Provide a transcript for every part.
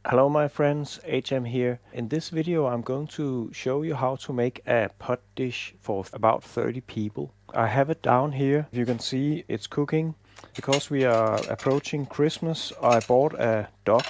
Hello my friends, HM here. In this video I'm going to show you how to make a pot dish for about 30 people. I have it down here. You can see it's cooking. Because we are approaching Christmas, I bought a duck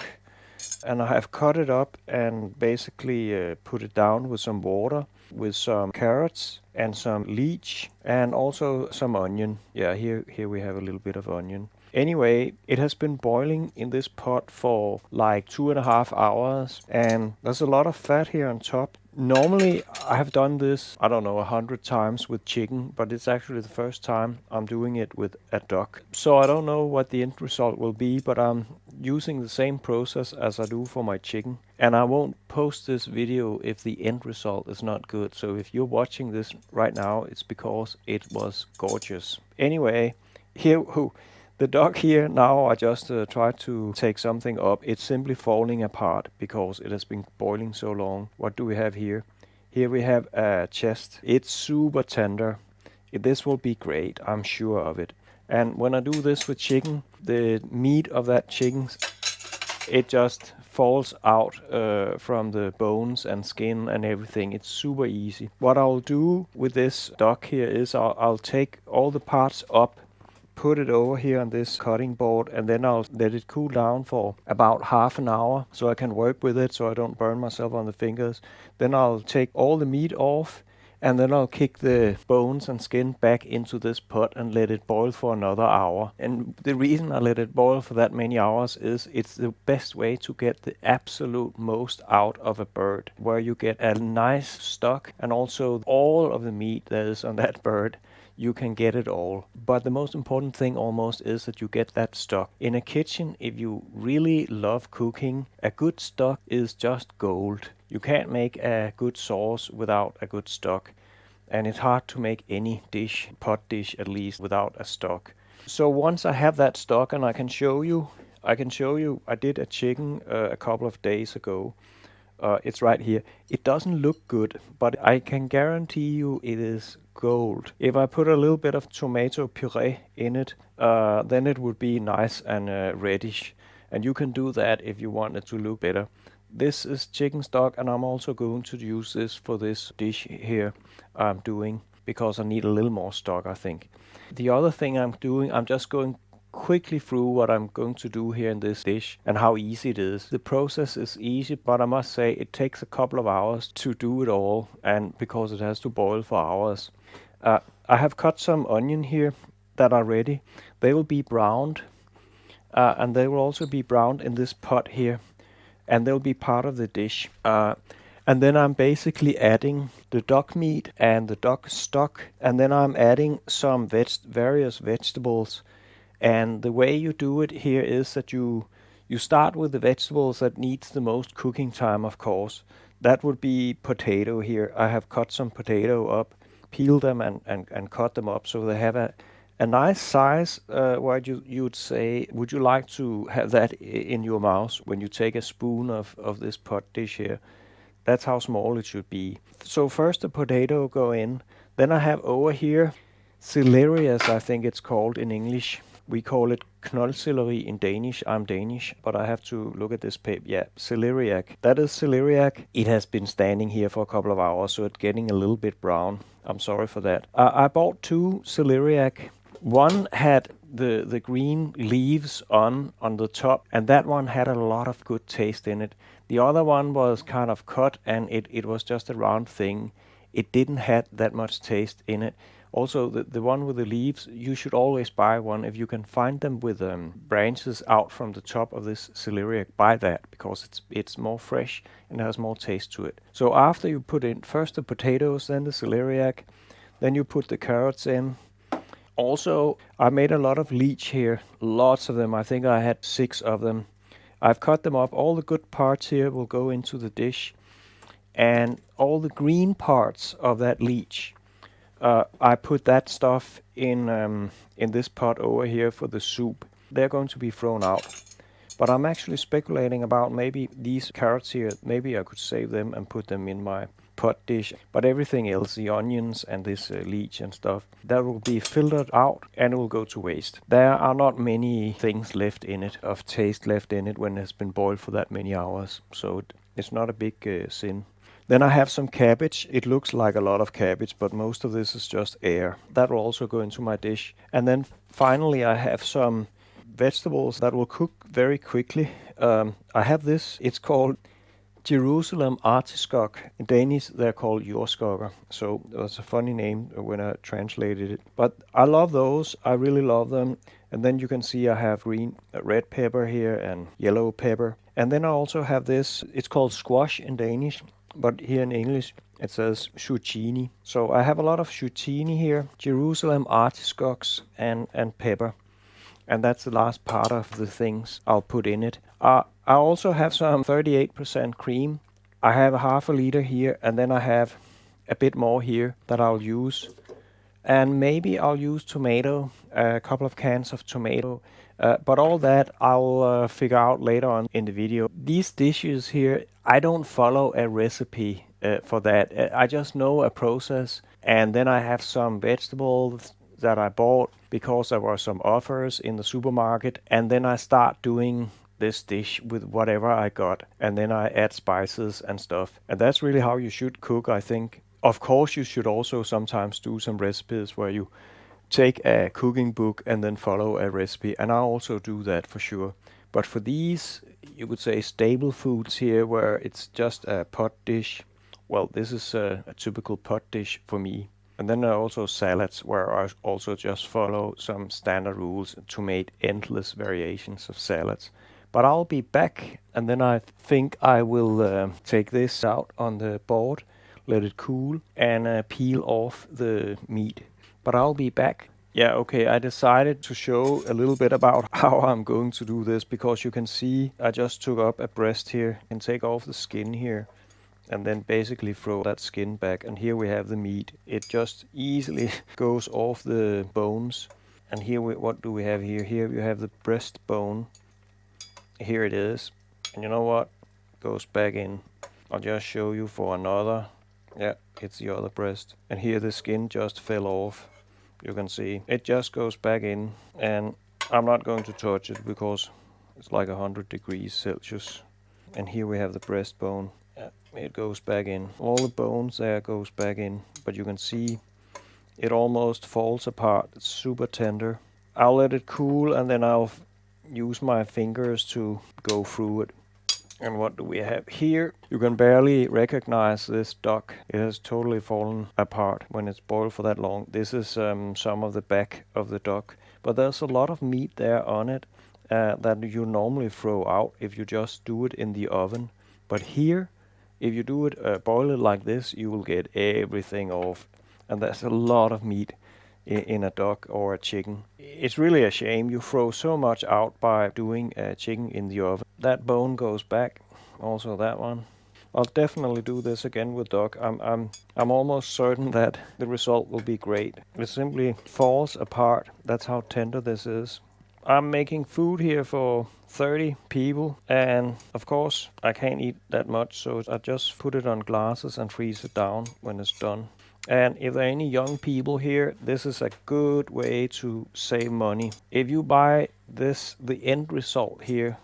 and I have cut it up and basically put it down with some water, with some carrots and some leech and also some onion. Yeah, here we have a little bit of onion. Anyway, it has been boiling in this pot for like 2.5 hours and there's a lot of fat here on top. Normally I have done this, I don't know, 100 times with chicken, but it's actually the first time I'm doing it with a duck. So I don't know what the end result will be, but I'm using the same process as I do for my chicken. And I won't post this video if the end result is not good. So if you're watching this right now, it's because it was gorgeous. Anyway, the dog here, now I just tried to take something up. It's simply falling apart because it has been boiling so long. What do we have here? Here we have a chest. It's super tender. This will be great, I'm sure of it. And when I do this with chicken, the meat of that chicken, it just falls out from the bones and skin and everything. It's super easy. What I'll do with this duck here is I'll take all the parts up, put it over here on this cutting board, and then I'll let it cool down for about half an hour so I can work with it so I don't burn myself on the fingers. Then I'll take all the meat off and then I'll kick the bones and skin back into this pot and let it boil for another hour. And the reason I let it boil for that many hours is it's the best way to get the absolute most out of a bird, where you get a nice stock and also all of the meat that is on that bird. You can get it all. But the most important thing almost is that you get that stock. In a kitchen, if you really love cooking, a good stock is just gold. You can't make a good sauce without a good stock. And it's hard to make any dish, pot dish at least, without a stock. So once I have that stock and I can show you, I did a chicken a couple of days ago. It's right here. It doesn't look good, but I can guarantee you it is gold. If I put a little bit of tomato puree in it, then it would be nice and reddish. And you can do that if you want it to look better. This is chicken stock, and I'm also going to use this for this dish here I'm doing, because I need a little more stock, I think. The other thing I'm doing, I'm just going quickly through what I'm going to do here in this dish and how easy it is. The process is easy, but I must say it takes a couple of hours to do it all, and because it has to boil for hours. I have cut some onion here that are ready. They will be browned, and they will also be browned in this pot here, and they'll be part of the dish. And then I'm basically adding the duck meat and the duck stock, and then I'm adding some various vegetables. And the way you do it here is that you start with the vegetables that needs the most cooking time, of course. That would be potato here. I have cut some potato up, peeled them and cut them up so they have a nice size. What you'd say, would you like to have that in your mouth when you take a spoon of this pot dish here? That's how small it should be. So first the potato go in. Then I have over here celeriac, I think it's called in English. We call it knoldselleri in Danish. I'm Danish, but I have to look at this paper. Yeah, celeriac. That is celeriac. It has been standing here for a couple of hours, so it's getting a little bit brown. I'm sorry for that. I bought 2 celeriac. One had the green leaves on the top, and that one had a lot of good taste in it. The other one was kind of cut, and it was just a round thing. It didn't have that much taste in it. Also, the one with the leaves, you should always buy one. If you can find them with branches out from the top of this celeriac, buy that, because it's more fresh and has more taste to it. So after you put in first the potatoes, then the celeriac, then you put the carrots in. Also, I made a lot of leech here, lots of them. I think I had 6 of them. I've cut them up. All the good parts here will go into the dish, and all the green parts of that leech, I put that stuff in this pot over here for the soup. They're going to be thrown out. But I'm actually speculating about maybe these carrots here, maybe I could save them and put them in my pot dish, but everything else, the onions and this leech and stuff, that will be filtered out and it will go to waste. There are not many things left in it, of taste left in it when it's been boiled for that many hours, so it's not a big sin. Then I have some cabbage. It looks like a lot of cabbage, but most of this is just air. That will also go into my dish. And then finally I have some vegetables that will cook very quickly. I have this. It's called Jerusalem artichoke. In Danish, they're called jordskokker. So it was a funny name when I translated it. But I love those. I really love them. And then you can see I have red pepper here and yellow pepper. And then I also have this. It's called squash in Danish, but here in English it says zucchini. So I have a lot of zucchini here, Jerusalem artichokes and pepper. And that's the last part of the things I'll put in it. I also have some 38% cream. I have a half a liter here, and then I have a bit more here that I'll use. And maybe I'll use tomato, a couple of cans of tomato. But all that I'll figure out later on in the video. These dishes here, I don't follow a recipe for that. I just know a process. And then I have some vegetables that I bought because there were some offers in the supermarket, and then I start doing this dish with whatever I got, and then I add spices and stuff. And that's really how you should cook, I think. Of course, you should also sometimes do some recipes where you take a cooking book and then follow a recipe, and I also do that for sure. But for these, you would say staple foods here, where it's just a pot dish, well, this is a typical pot dish for me. And then there are also salads, where I also just follow some standard rules to make endless variations of salads. But I'll be back, and then I think I will take this out on the board, let it cool, and peel off the meat. But I'll be back. Yeah, okay, I decided to show a little bit about how I'm going to do this, because you can see I just took up a breast here and take off the skin here, and then basically throw that skin back. And here we have the meat. It just easily goes off the bones. And here what do we have here? Here we have the breastbone. Here it is. And you know what? Goes back in. I'll just show you for another. Yeah, it's the other breast. And here the skin just fell off. You can see it just goes back in. And I'm not going to touch it because it's like 100 degrees Celsius. And here we have the breastbone. It goes back in. All the bones there goes back in, but you can see it almost falls apart. It's super tender. I'll let it cool, and then I'll use my fingers to go through it. And what do we have here? You can barely recognize this duck. It has totally fallen apart when it's boiled for that long. This is some of the back of the duck, but there's a lot of meat there on it that you normally throw out if you just do it in the oven. But here, if you do it, boil it like this, you will get everything off. And there's a lot of meat in a duck or a chicken. It's really a shame you throw so much out by doing a chicken in the oven. That bone goes back, also that one. I'll definitely do this again with duck. I'm almost certain that the result will be great. It simply falls apart. That's how tender this is. I'm making food here for 30 people, and of course I can't eat that much, so I just put it on glasses and freeze it down when it's done. And if there are any young people here, this is a good way to save money. If you buy this, the end result here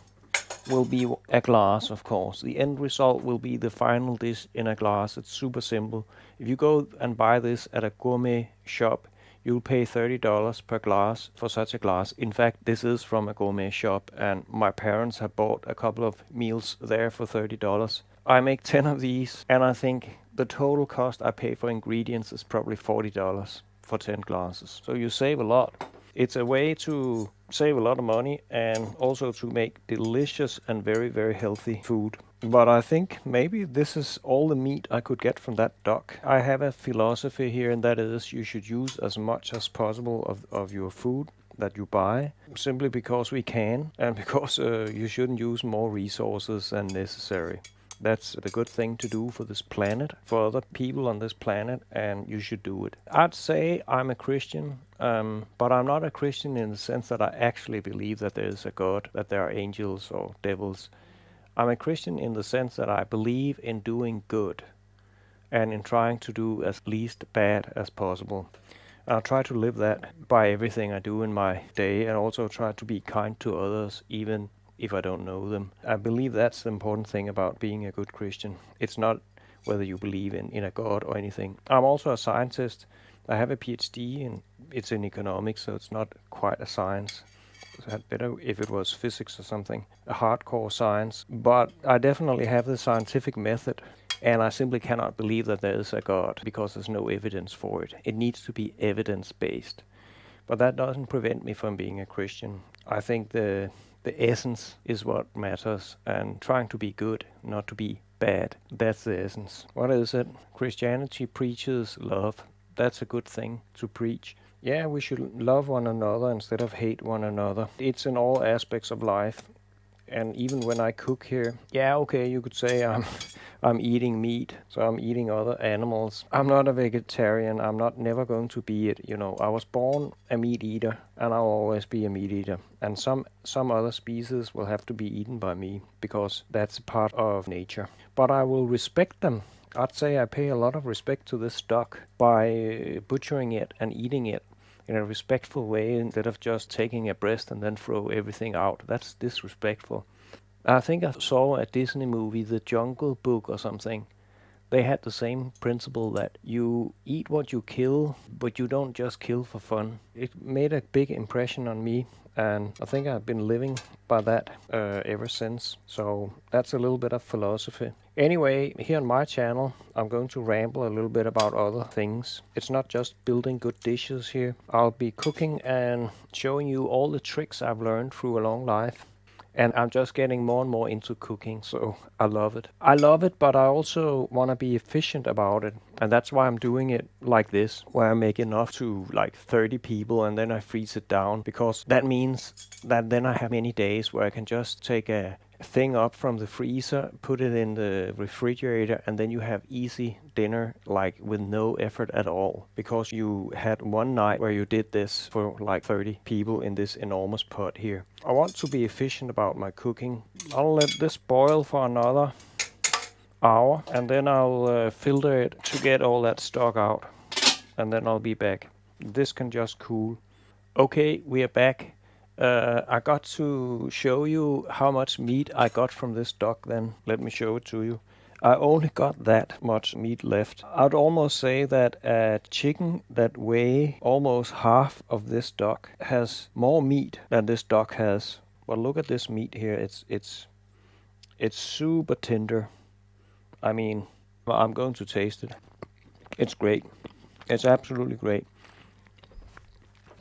will be a glass, of course. The end result will be the final dish in a glass. It's super simple. If you go and buy this at a gourmet shop, you'll pay $30 per glass for such a glass. In fact, this is from a gourmet shop, and my parents have bought a couple of meals there for $30. I make 10 of these, and I think the total cost I pay for ingredients is probably $40 for 10 glasses. So you save a lot. It's a way to save a lot of money and also to make delicious and very, very healthy food. But I think maybe this is all the meat I could get from that duck. I have a philosophy here, and that is you should use as much as possible of your food that you buy, simply because we can, and because you shouldn't use more resources than necessary. That's the good thing to do for this planet, for other people on this planet, and you should do it. I'd say I'm a Christian, but I'm not a Christian in the sense that I actually believe that there is a God, that there are angels or devils. I'm a Christian in the sense that I believe in doing good. and in trying to do as least bad as possible. I'll try to live that by everything I do in my day, and also try to be kind to others, even if I don't know them. I believe that's the important thing about being a good Christian. It's not whether you believe in a God or anything. I'm also a scientist. I have a PhD, and it's in economics, so it's not quite a science. It had better if it was physics or something, a hardcore science. But I definitely have the scientific method, and I simply cannot believe that there is a God because there's no evidence for it. It needs to be evidence-based. But that doesn't prevent me from being a Christian. I think the essence is what matters, and trying to be good, not to be bad. That's the essence. What is it? Christianity preaches love. That's a good thing to preach. Yeah, we should love one another instead of hate one another. It's in all aspects of life. And even when I cook here, yeah, okay, you could say I'm eating meat, so I'm eating other animals. I'm not a vegetarian. I'm not never going to be it. You know, I was born a meat eater, and I'll always be a meat eater. And some other species will have to be eaten by me because that's a part of nature. But I will respect them. I'd say I pay a lot of respect to this duck by butchering it and eating it in a respectful way instead of just taking a breast and then throw everything out. That's disrespectful. I think I saw a Disney movie, The Jungle Book or something. They had the same principle that you eat what you kill, but you don't just kill for fun. It made a big impression on me, and I think I've been living by that ever since. So that's a little bit of philosophy. Anyway, here on my channel, I'm going to ramble a little bit about other things. It's not just building good dishes here. I'll be cooking and showing you all the tricks I've learned through a long life. And I'm just getting more and more into cooking, so I love it. I love it, but I also want to be efficient about it. And that's why I'm doing it like this, where I make enough to like 30 people and then I freeze it down. Because that means that then I have many days where I can just take a thing up from the freezer, put it in the refrigerator, and then you have easy dinner, like with no effort at all, because you had one night where you did this for like 30 people in this enormous pot here. I want to be efficient about my cooking. I'll let this boil for another hour, and then I'll filter it to get all that stock out, and then I'll be back. This can just cool. Okay, we are back. I got to show you how much meat I got from this duck then. Let me show it to you. I only got that much meat left. I'd almost say that a chicken that weigh almost half of this duck has more meat than this duck has. But look at this meat here. It's super tender. I mean, I'm going to taste it. It's great. It's absolutely great.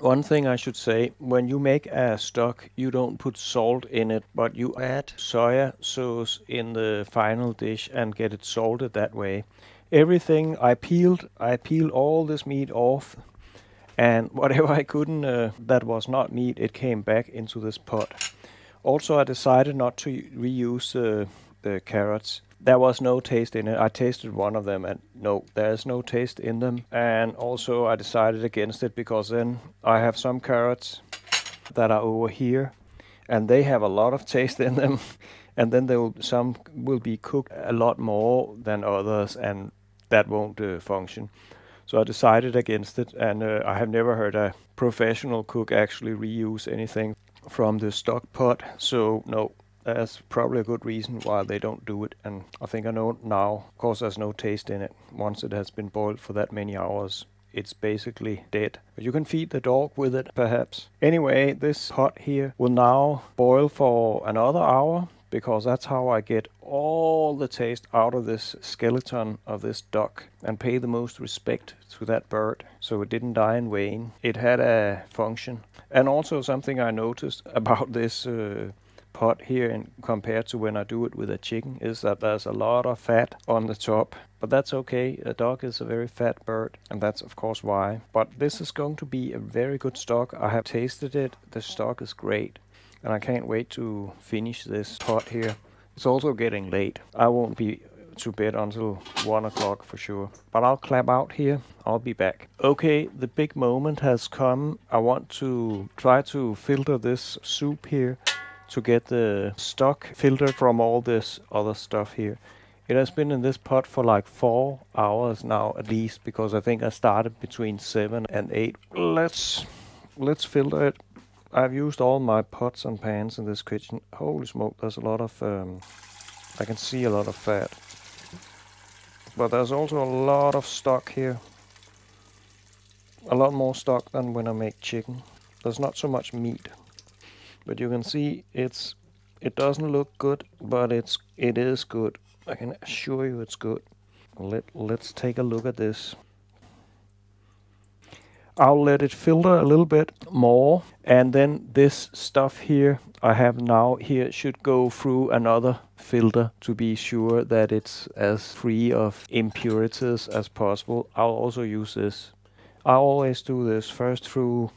One thing I should say, when you make a stock, you don't put salt in it, but you add soya sauce in the final dish and get it salted that way. Everything I peeled all this meat off, and whatever I couldn't that was not meat, it came back into this pot. Also, I decided not to reuse the carrots. There was no taste in it. I tasted one of them and no, there's no taste in them. And also I decided against it because then I have some carrots that are over here and they have a lot of taste in them. And then some will be cooked a lot more than others, and that won't function. So I decided against it, and I have never heard a professional cook actually reuse anything from the stock pot. So no. That's probably a good reason why they don't do it, and I think I know now. Of course, there's no taste in it. Once it has been boiled for that many hours, it's basically dead. But you can feed the dog with it, perhaps. Anyway, this pot here will now boil for another hour, because that's how I get all the taste out of this skeleton of this duck and pay the most respect to that bird, so it didn't die in vain. It had a function. And also something I noticed about this pot here, and compared to when I do it with a chicken, is that there's a lot of fat on the top. But that's okay. A dog is a very fat bird, and that's of course why. But this is going to be a very good stock. I have tasted it. The stock is great, and I can't wait to finish this pot here. It's also getting late. I won't be to bed until 1 o'clock for sure. But I'll clap out here. I'll be back. Okay, the big moment has come. I want to try to filter this soup here to get the stock filtered from all this other stuff here. It has been in this pot for like 4 hours now at least, because I think I started between 7 and 8. Let's filter it. I've used all my pots and pans in this kitchen. Holy smoke, there's a lot of, I can see a lot of fat. But there's also a lot of stock here. A lot more stock than when I make chicken. There's not so much meat. But you can see it doesn't look good, but it is good. I can assure you it's good. Let's take a look at this. I'll let it filter a little bit more, and then this stuff here I have now here should go through another filter to be sure that it's as free of impurities as possible. I'll also use this. I always do this first through,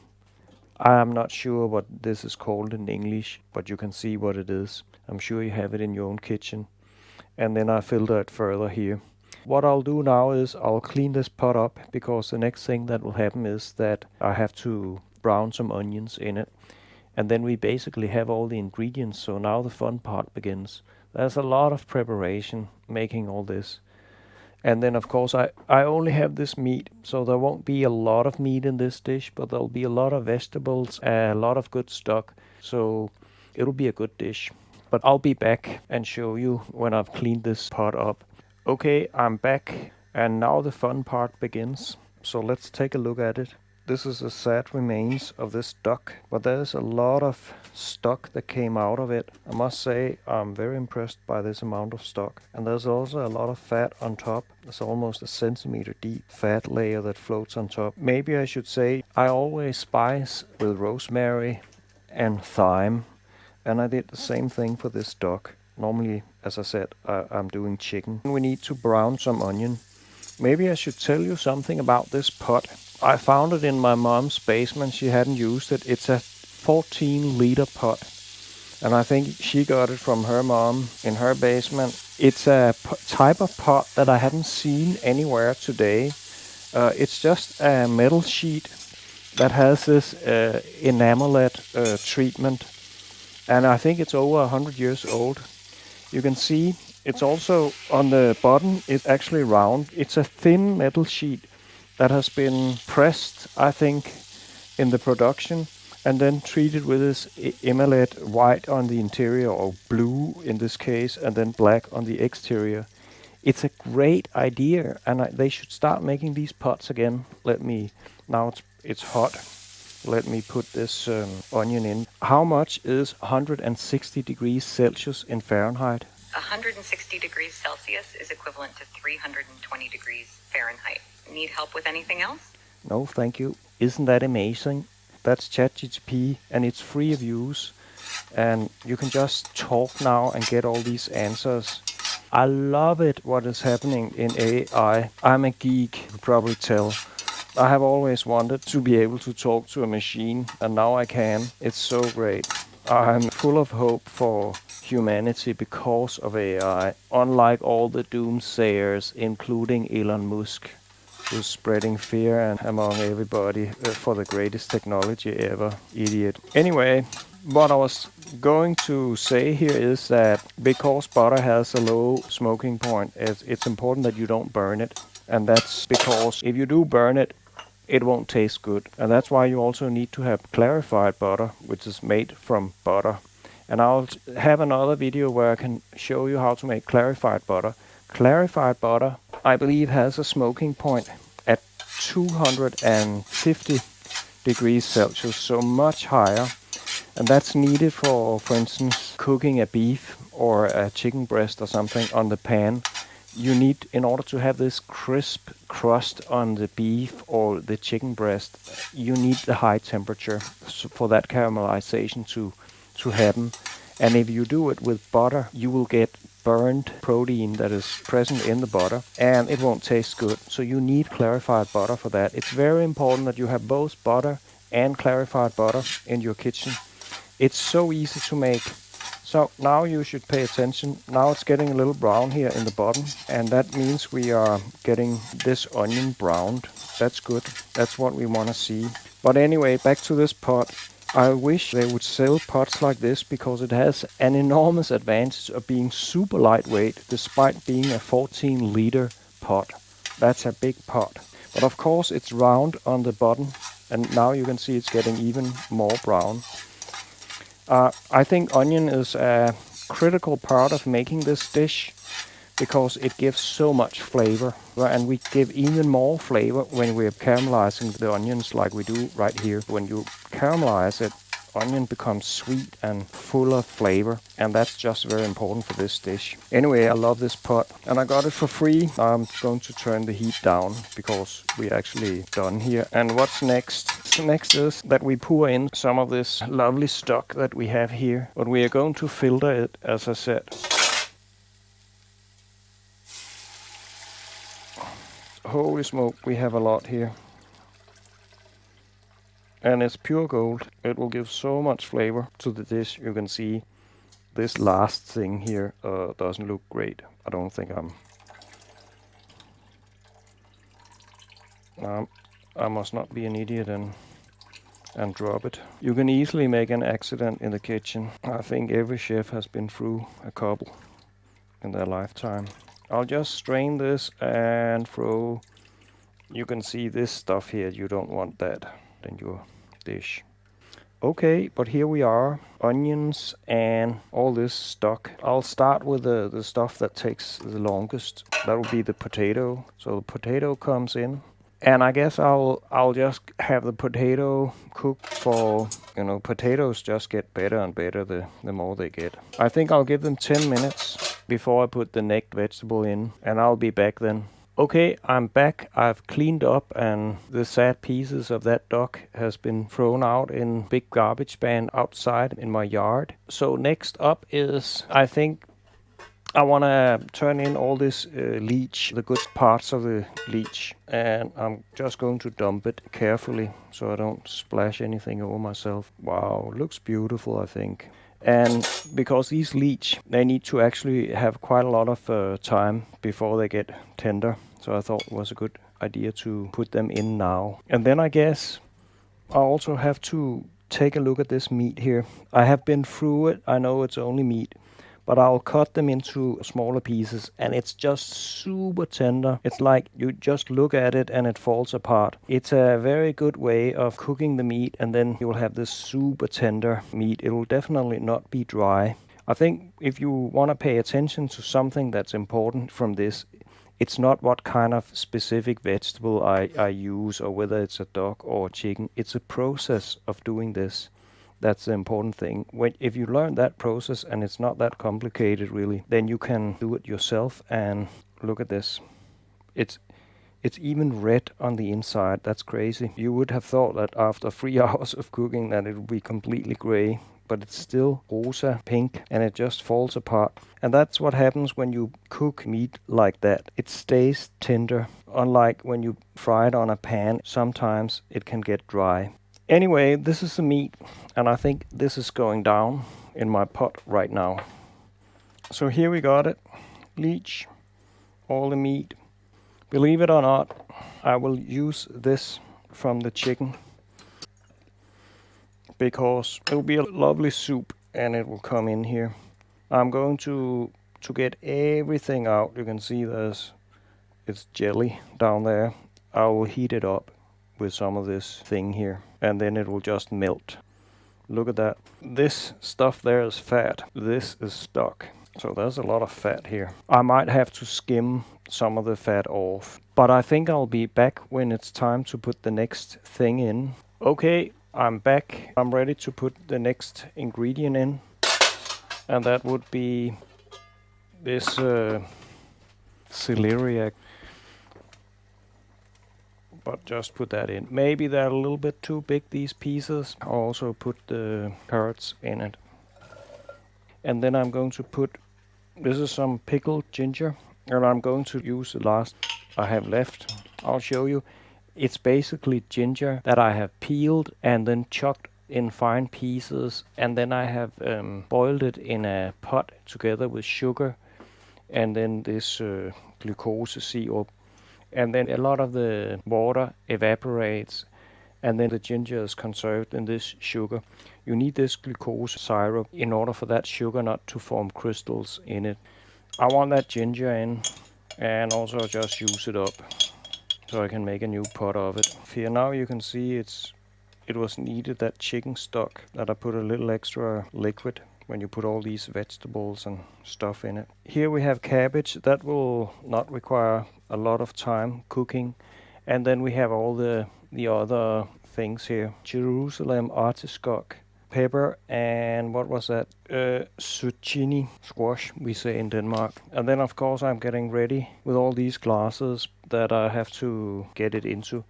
I'm not sure what this is called in English, but you can see what it is. I'm sure you have it in your own kitchen. And then I filter it further here. What I'll do now is I'll clean this pot up, because the next thing that will happen is that I have to brown some onions in it. And then we basically have all the ingredients, so now the fun part begins. There's a lot of preparation making all this. And then of course I only have this meat, so there won't be a lot of meat in this dish, but there'll be a lot of vegetables, a lot of good stock, so it'll be a good dish. But I'll be back and show you when I've cleaned this pot up. Okay, I'm back, and now the fun part begins. So let's take a look at it. This is the sad remains of this duck, but there's a lot of stock that came out of it. I must say I'm very impressed by this amount of stock. And there's also a lot of fat on top. There's almost a centimeter deep fat layer that floats on top. Maybe I should say I always spice with rosemary and thyme, and I did the same thing for this duck. Normally, as I said, I'm doing chicken. We need to brown some onion. Maybe I should tell you something about this pot. I found it in my mom's basement. She hadn't used it. It's a 14-liter pot. And I think she got it from her mom in her basement. It's a type of pot that I haven't seen anywhere today. It's just a metal sheet that has this enameled treatment. And I think it's over 100 years old. You can see it's also on the bottom, it's actually round. It's a thin metal sheet that has been pressed, I think, in the production, and then treated with this emeled white on the interior, or blue in this case, and then black on the exterior. It's a great idea, and they should start making these pots again. Now it's hot. Let me put this onion in. How much is 160 degrees Celsius in Fahrenheit? 160 degrees Celsius is equivalent to 320 degrees Fahrenheit. Need help with anything else? No, thank you. Isn't that amazing? That's ChatGPT, and it's free of use. And you can just talk now and get all these answers. I love it, what is happening in AI. I'm a geek, you probably tell. I have always wanted to be able to talk to a machine, and now I can. It's so great. I'm full of hope for humanity because of AI, unlike all the doomsayers, including Elon Musk, who's spreading fear among everybody for the greatest technology ever. Idiot. Anyway, what I was going to say here is that because butter has a low smoking point, it's important that you don't burn it. And that's because if you do burn it, it won't taste good. And that's why you also need to have clarified butter, which is made from butter. And I'll have another video where I can show you how to make clarified butter. Clarified butter, I believe, has a smoking point at 250 degrees Celsius, so much higher. And that's needed for instance, cooking a beef or a chicken breast or something on the pan. You need, in order to have this crisp crust on the beef or the chicken breast, you need the high temperature for that caramelization to happen. And if you do it with butter, you will get burned protein that is present in the butter, and it won't taste good. So you need clarified butter for that. It's very important that you have both butter and clarified butter in your kitchen. It's so easy to make. So now you should pay attention. Now it's getting a little brown here in the bottom, and that means we are getting this onion browned. That's good. That's what we want to see. But anyway, back to this pot. I wish they would sell pots like this because it has an enormous advantage of being super lightweight despite being a 14-liter pot. That's a big pot. But of course it's round on the bottom, and now you can see it's getting even more brown. I think onion is a critical part of making this dish because it gives so much flavor, and we give even more flavor when we're caramelizing the onions like we do right here. When you caramelize it, onion becomes sweet and full of flavor, and that's just very important for this dish. Anyway, I love this pot, and I got it for free. I'm going to turn the heat down because we're actually done here. And what's next? Next is that we pour in some of this lovely stock that we have here, but we are going to filter it, as I said. Holy smoke, we have a lot here. And it's pure gold. It will give so much flavor to the dish. You can see this last thing here doesn't look great. I don't think I must not be an idiot and drop it. You can easily make an accident in the kitchen. I think every chef has been through a couple in their lifetime. I'll just strain this and throw. You can see this stuff here. You don't want that in your dish. Okay, but here we are, onions and all this stock. I'll start with the stuff that takes the longest. That will be the potato. So the potato comes in, and I guess I'll just have the potato cooked for, potatoes just get better and better the more they get. I think I'll give them 10 minutes before I put the next vegetable in, and I'll be back then. Okay, I'm back. I've cleaned up, and the sad pieces of that duck has been thrown out in big garbage bin outside in my yard. So next up is, I think I want to turn in all this leech, the good parts of the leech, and I'm just going to dump it carefully so I don't splash anything over myself. Wow, looks beautiful, I think. And because these leech, they need to actually have quite a lot of time before they get tender. So I thought it was a good idea to put them in now. And then I guess I also have to take a look at this meat here. I have been through it. I know it's only meat, but I'll cut them into smaller pieces, and it's just super tender. It's like you just look at it and it falls apart. It's a very good way of cooking the meat, and then you'll have this super tender meat. It will definitely not be dry. I think if you want to pay attention to something that's important from this, it's not what kind of specific vegetable I use, or whether it's a duck or a chicken. It's a process of doing this. That's the important thing. If you learn that process, and it's not that complicated really, then you can do it yourself. And look at this. It's even red on the inside. That's crazy. You would have thought that after 3 hours of cooking that it would be completely gray, but it's still rosa pink, and it just falls apart. And that's what happens when you cook meat like that. It stays tender. Unlike when you fry it on a pan, sometimes it can get dry. Anyway, this is the meat, and I think this is going down in my pot right now. So here we got it. Leech, all the meat. Believe it or not, I will use this from the chicken because it will be a lovely soup, and it will come in here. I'm going to get everything out. You can see it's jelly down there. I will heat it up with some of this thing here, and then it will just melt. Look at that. This stuff there is fat. This is stock. So there's a lot of fat here. I might have to skim some of the fat off, but I think I'll be back when it's time to put the next thing in. Okay, I'm back. I'm ready to put the next ingredient in, and that would be this celeriac. But just put that in. Maybe they're a little bit too big, these pieces. I'll also put the carrots in it. And then I'm going to put, this is some pickled ginger, and I'm going to use the last I have left. I'll show you. It's basically ginger that I have peeled and then chopped in fine pieces, and then I have boiled it in a pot together with sugar, and then this glucose syrup. And then a lot of the water evaporates, and then the ginger is conserved in this sugar. You need this glucose syrup in order for that sugar not to form crystals in it. I want that ginger in and also just use it up so I can make a new pot of it. Here now you can see it was needed, that chicken stock, that I put a little extra liquid when you put all these vegetables and stuff in it. Here we have cabbage that will not require a lot of time cooking. And then we have all the other things here. Jerusalem artichoke, pepper, and what was that? Zucchini squash, we say in Denmark. And then of course I'm getting ready with all these glasses that I have to get it into.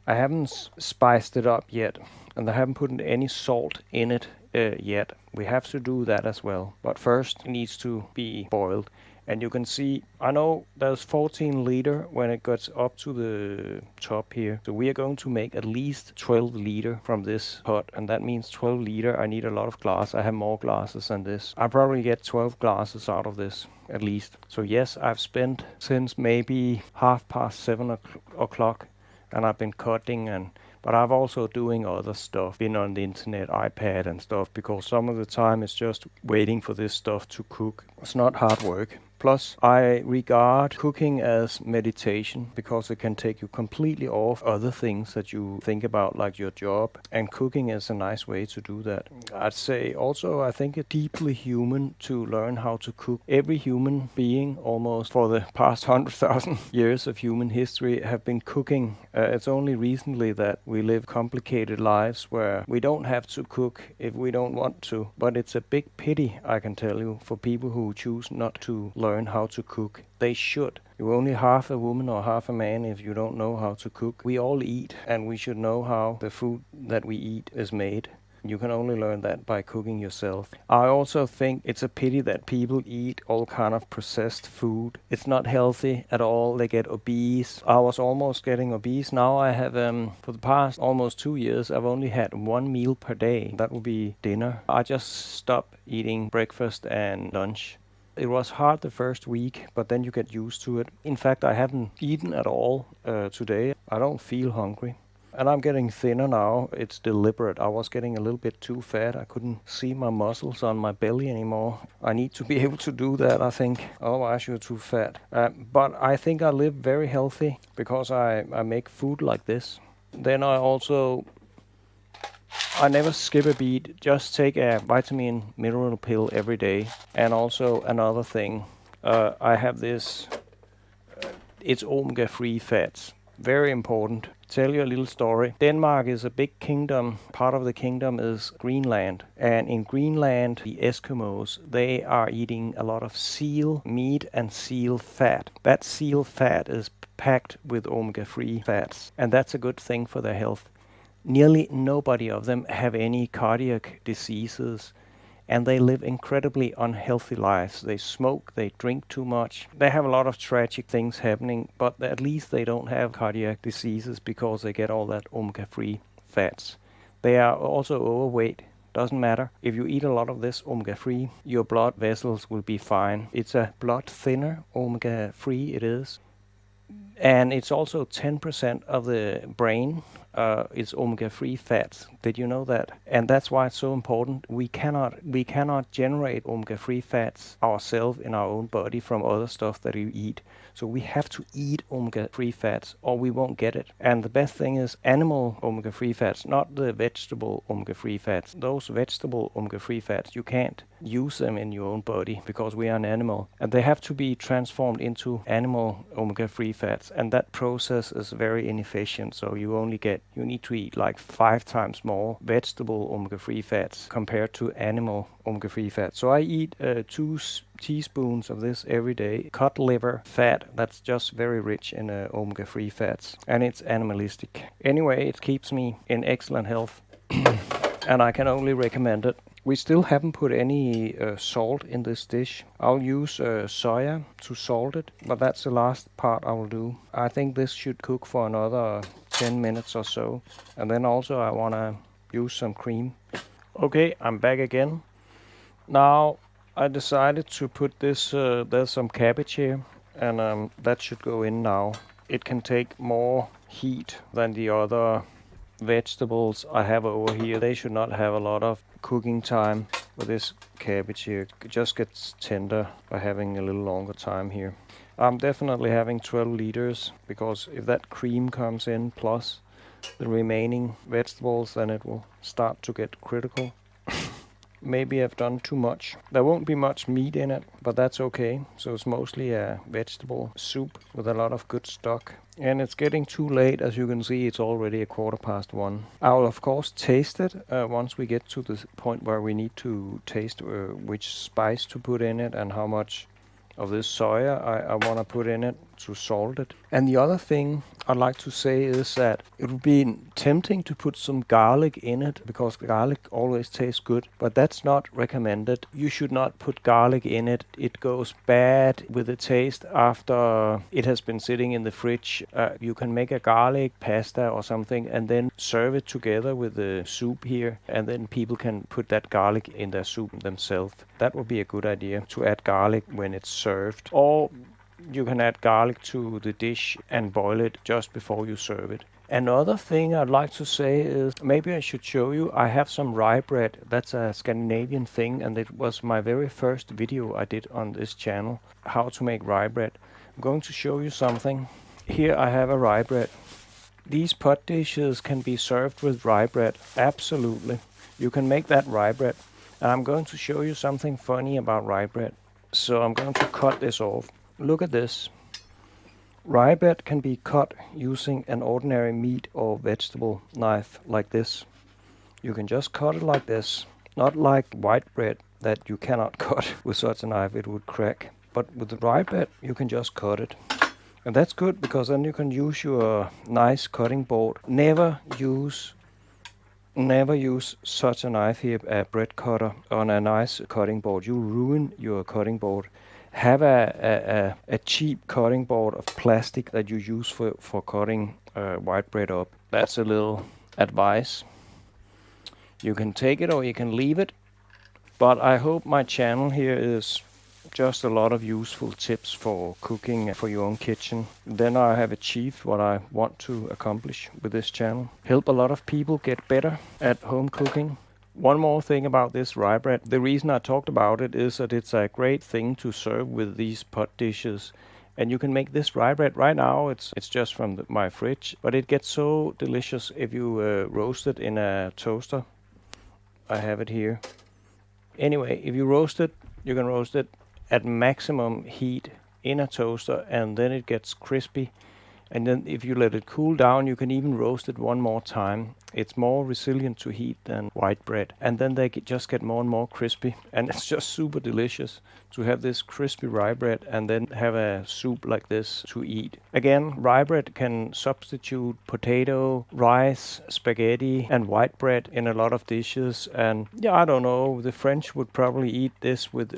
I haven't spiced it up yet, and I haven't put any salt in it yet. We have to do that as well. But first it needs to be boiled. And you can see, I know there's 14 liter when it gets up to the top here. So we are going to make at least 12 liter from this pot. And that means 12 liter, I need a lot of glass. I have more glasses than this. I probably get 12 glasses out of this, at least. So yes, I've spent since maybe 7:30 and I've been cutting but I've also doing other stuff, been on the internet, iPad and stuff, because some of the time it's just waiting for this stuff to cook. It's not hard work. Plus, I regard cooking as meditation because it can take you completely off other things that you think about, like your job. And cooking is a nice way to do that. I'd say also, I think it's deeply human to learn how to cook. Every human being, almost for the past 100,000 years of human history, have been cooking. It's only recently that we live complicated lives where we don't have to cook if we don't want to. But it's a big pity, I can tell you, for people who choose not to learn how to cook. They should. You're only half a woman or half a man if you don't know how to cook. We all eat, and we should know how the food that we eat is made. You can only learn that by cooking yourself. I also think it's a pity that people eat all kind of processed food. It's not healthy at all. They get obese. I was almost getting obese. Now I have, for the past almost 2 years, I've only had 1 meal per day. That will be dinner. I just stopped eating breakfast and lunch. It was hard the first week, but then you get used to it. In fact, I haven't eaten at all today. I don't feel hungry. And I'm getting thinner now. It's deliberate. I was getting a little bit too fat. I couldn't see my muscles on my belly anymore. I need to be able to do that, I think. Otherwise, you're too fat. But I think I live very healthy because I make food like this. Then I never skip a beat. Just take a vitamin mineral pill every day. And also another thing. I have this. It's omega-3 fats. Very important. Tell you a little story. Denmark is a big kingdom. Part of the kingdom is Greenland. And in Greenland, the Eskimos, they are eating a lot of seal meat and seal fat. That seal fat is packed with omega-3 fats. And that's a good thing for their health. Nearly nobody of them have any cardiac diseases. And they live incredibly unhealthy lives. They smoke, they drink too much. They have a lot of tragic things happening, but at least they don't have cardiac diseases because they get all that omega-3 fats. They are also overweight. Doesn't matter. If you eat a lot of this omega-3, your blood vessels will be fine. It's a blood thinner, omega-3 it is. And it's also 10% of the brain is omega-3 fats. Did you know that? And that's why it's so important. We cannot generate omega-3 fats ourselves in our own body from other stuff that we eat. So we have to eat omega-3 fats or we won't get it. And the best thing is animal omega-3 fats, not the vegetable omega-3 fats. Those vegetable omega-3 fats, you can't use them in your own body because we are an animal. And they have to be transformed into animal omega-3 fats. And that process is very inefficient. So you need to eat like 5 times more vegetable omega-3 fats compared to animal omega-3 fats. So I eat 2 teaspoons of this every day. Cod liver fat, that's just very rich in omega-3 fats. And it's animalistic. Anyway, it keeps me in excellent health. And I can only recommend it. We still haven't put any salt in this dish. I'll use soya to salt it, but that's the last part I will do. I think this should cook for another 10 minutes or so. And then also I want to use some cream. Okay, I'm back again. Now I decided to put this, there's some cabbage here, and that should go in now. It can take more heat than the other vegetables I have over here, they should not have a lot of cooking time. But this cabbage here just gets tender by having a little longer time here. I'm definitely having 12 liters, because if that cream comes in plus the remaining vegetables, then it will start to get critical. Maybe I've done too much. There won't be much meat in it, but that's okay. So it's mostly a vegetable soup with a lot of good stock. And it's getting too late. As you can see, it's already 1:15. I'll of course taste it once we get to the point where we need to taste which spice to put in it and how much of this soya I want to put in it to salt it. And the other thing I'd like to say is that it would be tempting to put some garlic in it, because garlic always tastes good, but that's not recommended. You should not put garlic in it. It goes bad with the taste after it has been sitting in the fridge. You can make a garlic pasta or something and then serve it together with the soup here, and then people can put that garlic in their soup themselves. That would be a good idea, to add garlic when it's served. Or you can add garlic to the dish and boil it just before you serve it. Another thing I'd like to say is, maybe I should show you, I have some rye bread. That's a Scandinavian thing, and it was my very first video I did on this channel, how to make rye bread. I'm going to show you something. Here I have a rye bread. These pot dishes can be served with rye bread, absolutely. You can make that rye bread. And I'm going to show you something funny about rye bread. So I'm going to cut this off. Look at this. Rye bread can be cut using an ordinary meat or vegetable knife like this. You can just cut it like this, not like white bread that you cannot cut with such a knife, it would crack. But with the rye bread, you can just cut it. And that's good, because then you can use your nice cutting board. Never use such a knife here, a bread cutter, on a nice cutting board. You ruin your cutting board. Have a cheap cutting board of plastic that you use for cutting white bread up. That's a little advice. You can take it or you can leave it. But I hope my channel here is just a lot of useful tips for cooking for your own kitchen. Then I have achieved what I want to accomplish with this channel. Help a lot of people get better at home cooking. One more thing about this rye bread. The reason I talked about it is that it's a great thing to serve with these pot dishes. And you can make this rye bread right now. It's just from my fridge, but it gets so delicious if you roast it in a toaster. I have it here. Anyway, if you roast it, you can roast it at maximum heat in a toaster, and then it gets crispy. And then if you let it cool down, you can even roast it one more time. It's more resilient to heat than white bread. And then they just get more and more crispy. And it's just super delicious to have this crispy rye bread and then have a soup like this to eat. Again, rye bread can substitute potato, rice, spaghetti, and white bread in a lot of dishes. And yeah, I don't know, the French would probably eat this with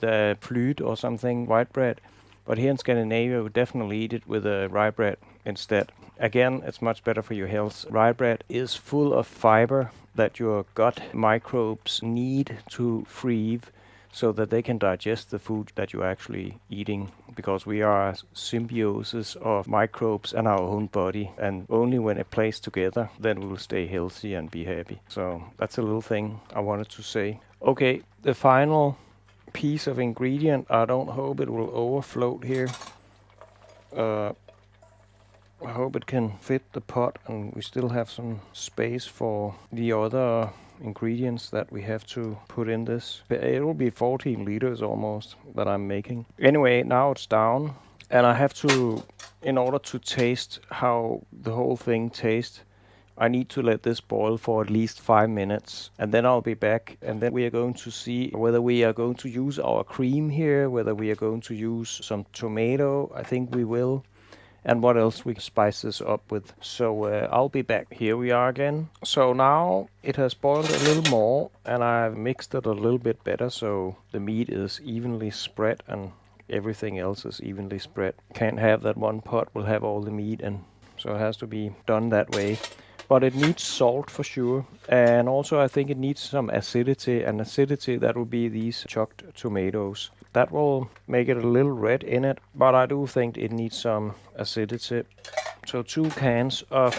a flute or something, white bread. But here in Scandinavia, we would definitely eat it with a rye bread instead. Again, it's much better for your health. Rye bread is full of fiber that your gut microbes need to thrive so that they can digest the food that you're actually eating, because we are a symbiosis of microbes and our own body, and only when it plays together, then we will stay healthy and be happy. So that's a little thing I wanted to say. Okay, the final piece of ingredient. I don't hope it will overflow here. I hope it can fit the pot and we still have some space for the other ingredients that we have to put in this. It will be 14 liters almost that I'm making. Anyway, now it's down, and I have to, in order to taste how the whole thing tastes, I need to let this boil for at least 5 minutes, and then I'll be back, and then we are going to see whether we are going to use our cream here, whether we are going to use some tomato, I think we will, and what else we spice this up with. So I'll be back. Here we are again. So now it has boiled a little more, and I've mixed it a little bit better so the meat is evenly spread and everything else is evenly spread. Can't have that one pot will have all the meat, and so it has to be done that way. But it needs salt for sure, and also I think it needs some acidity, and acidity, that will be these chopped tomatoes. That will make it a little red in it, but I do think it needs some acidity. So 2 cans of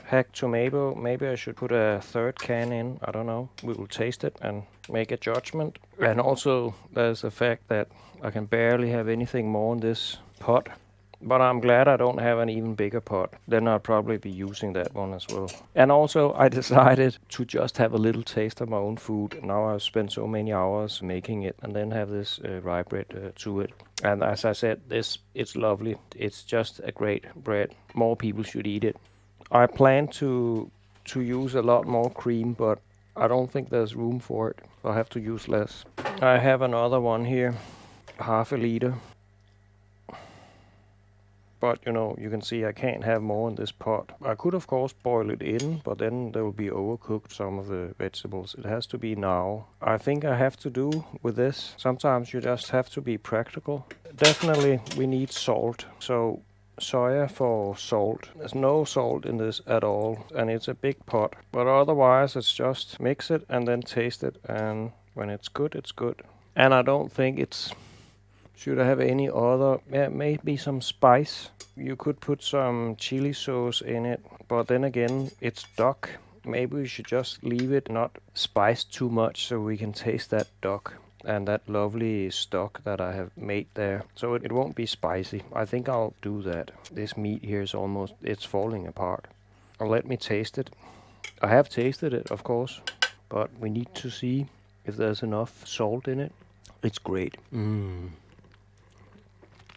hacked tomato. Maybe I should put a third can in. I don't know. We will taste it and make a judgment. And also, there's the fact that I can barely have anything more in this pot. But I'm glad I don't have an even bigger pot. Then I'll probably be using that one as well. And also, I decided to just have a little taste of my own food. Now I've spent so many hours making it, and then have this rye bread to it. And as I said, it's lovely. It's just a great bread. More people should eat it. I plan to use a lot more cream, but I don't think there's room for it. I'll have to use less. I have another one here, half a liter. But, you know, you can see I can't have more in this pot. I could, of course, boil it in, but then they will be overcooked, some of the vegetables. It has to be now. I think I have to do with this. Sometimes you just have to be practical. Definitely, we need salt. So, soya for salt. There's no salt in this at all, and it's a big pot. But otherwise, it's just mix it and then taste it. And when it's good, it's good. And I don't think it's... Should I have any other? Yeah, maybe some spice. You could put some chili sauce in it, but then again, it's duck. Maybe we should just leave it not spiced too much so we can taste that duck and that lovely stock that I have made there. So it won't be spicy. I think I'll do that. This meat here is almost, it's falling apart. Let me taste it. I have tasted it, of course, but we need to see if there's enough salt in it. It's great.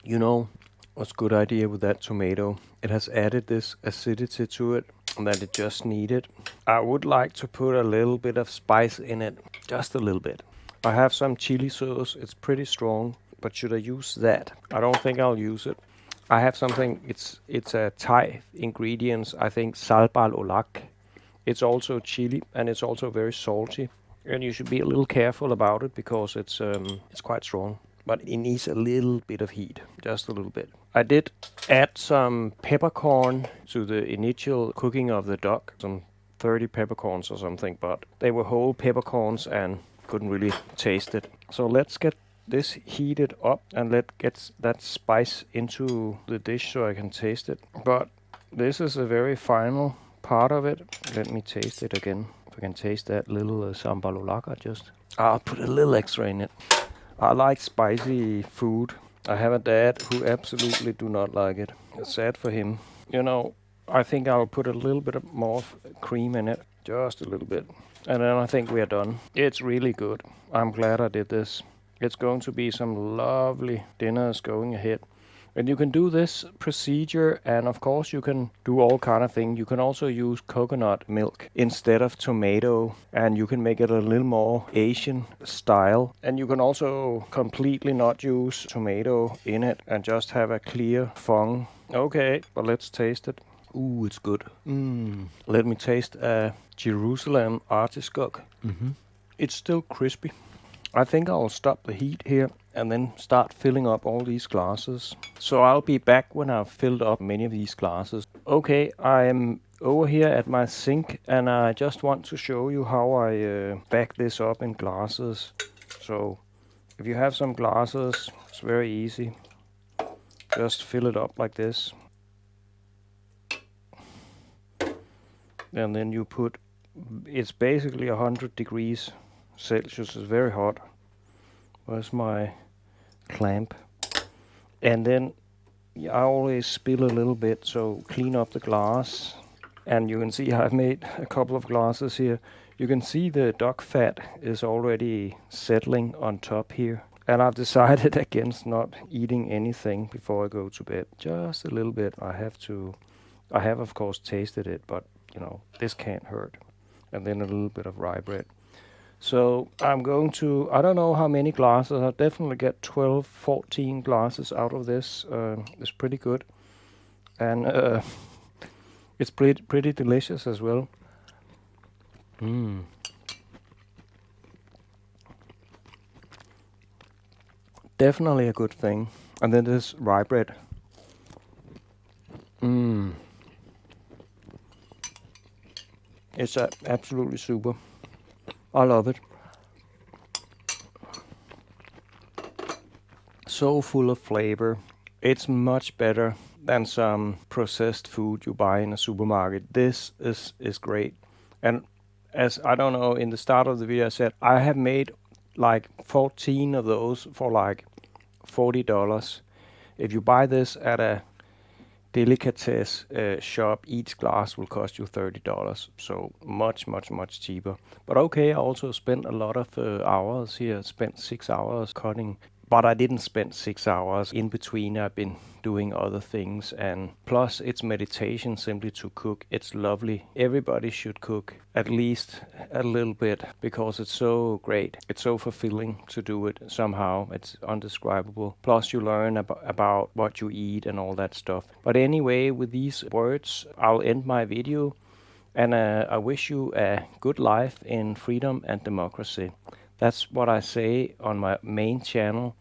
You know, what's a good idea with that tomato? It has added this acidity to it that it just needed. I would like to put a little bit of spice in it, just a little bit. I have some chili sauce. It's pretty strong, but should I use that? I don't think I'll use it. I have something, it's a Thai ingredients, I think salbal olak. It's also chili and it's also very salty. And you should be a little careful about it because it's quite strong. But it needs a little bit of heat, just a little bit. I did add some peppercorn to the initial cooking of the duck, some 30 peppercorns or something, but they were whole peppercorns and couldn't really taste it. So let's get this heated up and let's get that spice into the dish so I can taste it. But this is a very final part of it. Let me taste it again. If I can taste that little sambal olaka I'll put a little extra in it. I like spicy food. I have a dad who absolutely do not like it. It's sad for him. You know, I think I'll put a little bit more cream in it. Just a little bit. And then I think we are done. It's really good. I'm glad I did this. It's going to be some lovely dinners going ahead. And you can do this procedure, and of course you can do all kind of things. You can also use coconut milk instead of tomato, and you can make it a little more Asian style. And you can also completely not use tomato in it and just have a clear fong. Okay, but let's taste it. Ooh, it's good. Let me taste a Jerusalem artichoke. It's still crispy. I think I'll stop the heat here and then start filling up all these glasses. So I'll be back when I've filled up many of these glasses. Okay, I'm over here at my sink and I just want to show you how I back this up in glasses. So if you have some glasses, it's very easy. Just fill it up like this. And then you put, it's basically 100 degrees Celsius, is very hot. Where's my clamp? And then I always spill a little bit, so clean up the glass. And you can see I've made a couple of glasses here. You can see the duck fat is already settling on top here. And I've decided against not eating anything before I go to bed. Just a little bit. I have of course tasted it, but you know, this can't hurt. And then a little bit of rye bread. So I'm going to, I don't know how many glasses, I'll definitely get 12, 14 glasses out of this. It's pretty good. And it's pretty delicious as well. Definitely a good thing. And then this rye bread. It's absolutely super. I love it. So full of flavor It's much better than some processed food you buy in a supermarket. This is great. And as I don't know, in the start of the video I said I have made like 14 of those for like $40. If you buy this at a delicatessen shop, each glass will cost you $30. So much cheaper. But okay, I also spent a lot of hours here. Spent 6 hours cutting. But I didn't spend 6 hours. In between, I've been doing other things. And plus, it's meditation simply to cook. It's lovely. Everybody should cook at least a little bit because it's so great. It's so fulfilling to do it somehow. It's undescribable. Plus, you learn about what you eat and all that stuff. But anyway, with these words, I'll end my video. And I wish you a good life in freedom and democracy. That's what I say on my main channel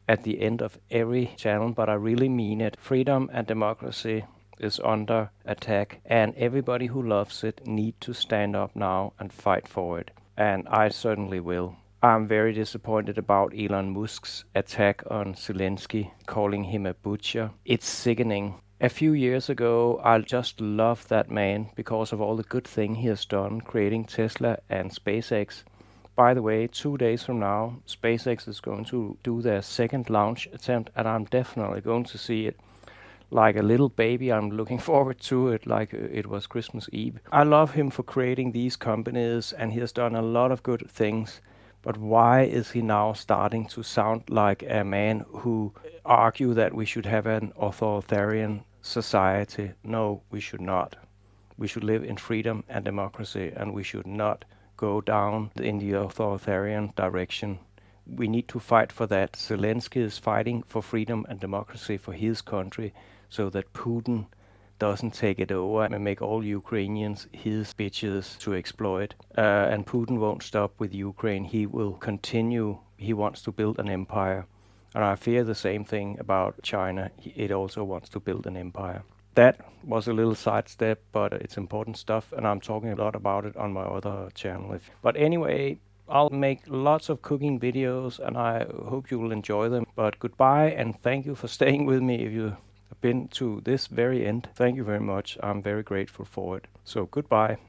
at the end of every channel, but I really mean it. Freedom and democracy is under attack, and everybody who loves it need to stand up now and fight for it. And I certainly will. I'm very disappointed about Elon Musk's attack on Zelensky, calling him a butcher. It's sickening. A few years ago, I just loved that man because of all the good thing he has done, creating Tesla and SpaceX. By the way, 2 days from now, SpaceX is going to do their second launch attempt, and I'm definitely going to see it like a little baby. I'm looking forward to it like it was Christmas Eve. I love him for creating these companies, and he has done a lot of good things. But why is he now starting to sound like a man who argue that we should have an authoritarian society? No, we should not. We should live in freedom and democracy, and we should not go down in the authoritarian direction. We need to fight for that. Zelensky is fighting for freedom and democracy for his country so that Putin doesn't take it over and make all Ukrainians his bitches to exploit. And Putin won't stop with Ukraine. He will continue. He wants to build an empire. And I fear the same thing about China. It also wants to build an empire. That was a little sidestep, but it's important stuff, and I'm talking a lot about it on my other channel. But anyway, I'll make lots of cooking videos, and I hope you will enjoy them. But goodbye, and thank you for staying with me if you've been to this very end. Thank you very much. I'm very grateful for it. So goodbye.